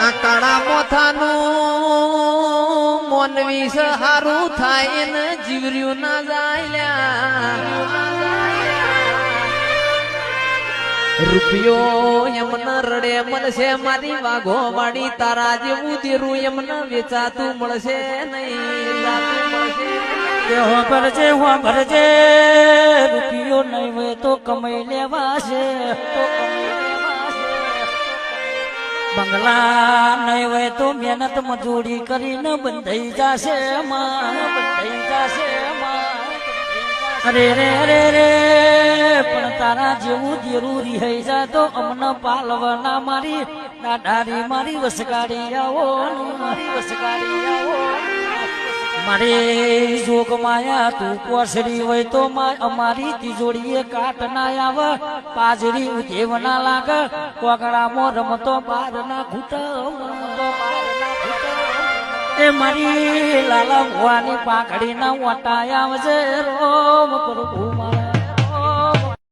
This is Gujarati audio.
આ કાળા મોથાનું મોનવી સહારું થાય ને જીવર્યું ના જાય રૂપિયો એમને રડે મળશે મારી વાઘો વાડી તારા જેવું દેરું એમને વેચાતું મળશે નહીં ભરજે રૂપિયો નહીં હોય તો કમાઈ લેવાશે બંગલા નહીં હોય તો મહેનત મજૂરી કરીને બંધાઈ જશે બંધાઈ જશે અરે રે રે રે પણ તારા જેવું દેરું રિહાઈ જાય તો અમને પાલવના મારી દાડારી મારી વસગાડી આવો મારી વસગાડી આવો મારી જોગ માયા તું કોસડી હોય તો અમારી તિજોડીએ કાટ ના આવે પાજરી ઉધેવ ના લાગે કોગડામાં રમતો બાર ના ઘૂંટ એ મારી લાલા ભુવાની પાકડી ના ઓટા આવજે રોમ પ્રભુ મારા